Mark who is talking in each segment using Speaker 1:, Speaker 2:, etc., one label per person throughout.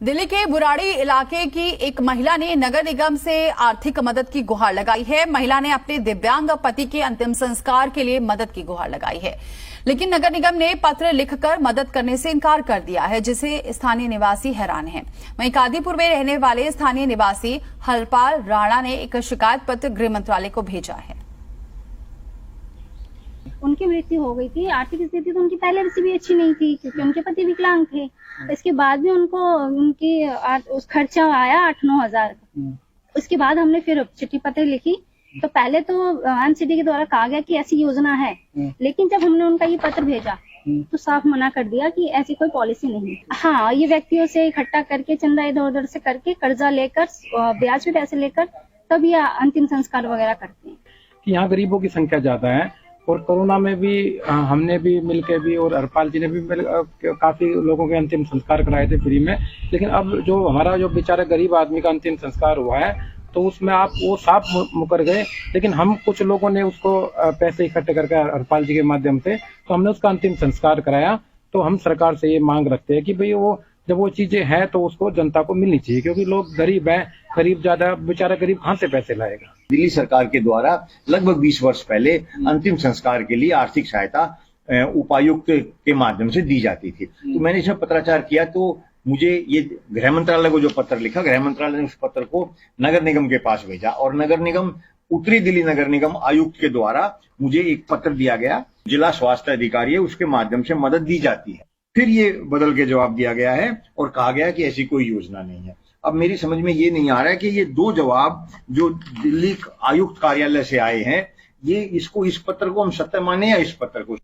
Speaker 1: दिल्ली के बुराड़ी इलाके की एक महिला ने नगर निगम से आर्थिक मदद की गुहार लगाई है। महिला ने अपने दिव्यांग पति के अंतिम संस्कार के लिए मदद की गुहार लगाई है, लेकिन नगर निगम ने पत्र लिखकर मदद करने से इनकार कर दिया है, जिसे स्थानीय निवासी हैरान हैं। वहीं कादीपुर में रहने वाले स्थानीय निवासी हरपाल राणा ने एक शिकायत पत्र गृह मंत्रालय को भेजा है।
Speaker 2: उनकी मृत्यु हो गई थी। आर्थिक स्थिति तो उनकी पहले से भी अच्छी नहीं थी, क्योंकि उनके पति विकलांग थे। इसके बाद भी उनको उस खर्चा आया 8-9 हजार। उसके बाद हमने फिर चिट्ठी पत्र लिखी, तो पहले तो एमसीडी के द्वारा कहा गया कि ऐसी योजना है, लेकिन जब हमने उनका ये पत्र भेजा तो साफ मना कर दिया कि ऐसी कोई पॉलिसी नहीं। हाँ, ये व्यक्तियों से इकट्ठा करके चंदा इधर उधर से करके कर्जा लेकर ब्याज पे पैसे लेकर तब ये अंतिम संस्कार वगैरह करते हैं।
Speaker 3: कि यहाँ गरीबों की संख्या ज्यादा है और कोरोना में भी हमने भी मिलके भी और हरपाल जी ने भी काफी लोगों के अंतिम संस्कार कराए थे फ्री में। लेकिन अब जो हमारा जो बेचारा गरीब आदमी का अंतिम संस्कार हुआ है तो उसमें आप वो साफ मुकर गए, लेकिन हम कुछ लोगों ने उसको पैसे इकट्ठे करके हरपाल जी के माध्यम से तो हमने उसका अंतिम संस्कार कराया। तो हम सरकार से ये मांग रखते हैं कि भाई वो जब वो चीजें हैं तो उसको जनता को मिलनी चाहिए, क्योंकि लोग गरीब हैं, गरीब ज्यादा, बेचारा गरीब कहाँ से पैसे लाएगा।
Speaker 4: दिल्ली सरकार के द्वारा लगभग 20 वर्ष पहले अंतिम संस्कार के लिए आर्थिक सहायता उपायुक्त के माध्यम से दी जाती थी। तो मैंने इसमें पत्राचार किया, तो मुझे ये गृह मंत्रालय को जो पत्र लिखा, गृह मंत्रालय ने उस पत्र को नगर निगम के पास भेजा और नगर निगम उत्तरी दिल्ली नगर निगम आयुक्त के द्वारा मुझे एक पत्र दिया गया, जिला स्वास्थ्य अधिकारी है उसके माध्यम से मदद दी जाती है। फिर ये बदल के जवाब दिया गया है और कहा गया कि ऐसी कोई योजना नहीं है। अब मेरी समझ में ये नहीं आ रहा है कि ये दो जवाब जो दिल्ली आयुक्त कार्यालय से आए हैं, ये इस पत्र को हम सत्य माने या इस पत्र को।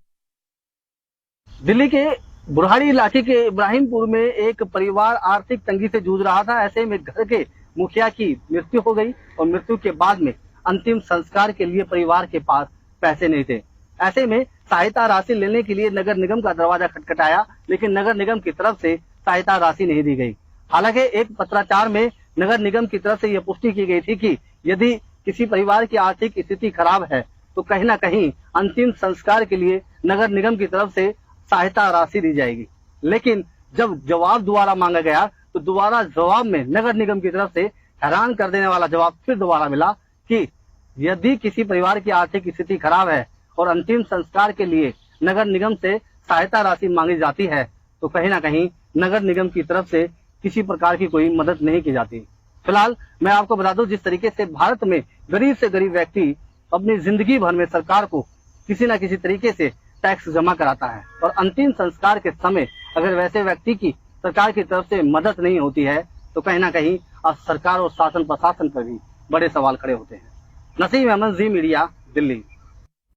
Speaker 5: दिल्ली के बुराड़ी इलाके के इब्राहिमपुर में एक परिवार आर्थिक तंगी से जूझ रहा था। ऐसे में घर के मुखिया की मृत्यु हो गई और मृत्यु के बाद में अंतिम संस्कार के लिए परिवार के पास पैसे नहीं थे। ऐसे में सहायता राशि लेने के लिए नगर निगम का दरवाजा खटखटाया, लेकिन नगर निगम की तरफ से सहायता राशि नहीं दी गई। हालांकि एक पत्राचार में नगर निगम की तरफ से यह पुष्टि की गई थी कि यदि किसी परिवार की आर्थिक स्थिति खराब है तो कहीं ना कहीं अंतिम संस्कार के लिए नगर निगम की तरफ से सहायता राशि दी जाएगी। लेकिन जब जवाब दोबारा मांगा गया तो दोबारा जवाब में नगर निगम की तरफ से हैरान कर देने वाला जवाब फिर दोबारा मिला कि यदि किसी परिवार की आर्थिक स्थिति खराब है और अंतिम संस्कार के लिए नगर निगम से सहायता राशि मांगी जाती है तो कहीं ना कहीं नगर निगम की तरफ से किसी प्रकार की कोई मदद नहीं की जाती। फिलहाल मैं आपको बता दूं, जिस तरीके से भारत में गरीब से गरीब व्यक्ति अपनी जिंदगी भर में सरकार को किसी न किसी तरीके से टैक्स जमा कराता है और अंतिम संस्कार के समय अगर वैसे व्यक्ति की सरकार की तरफ से मदद नहीं होती है तो कहीं ना कहीं अब सरकार और शासन प्रशासन पर भी बड़े सवाल खड़े होते हैं। नसीम अहमद, जी मीडिया, दिल्ली।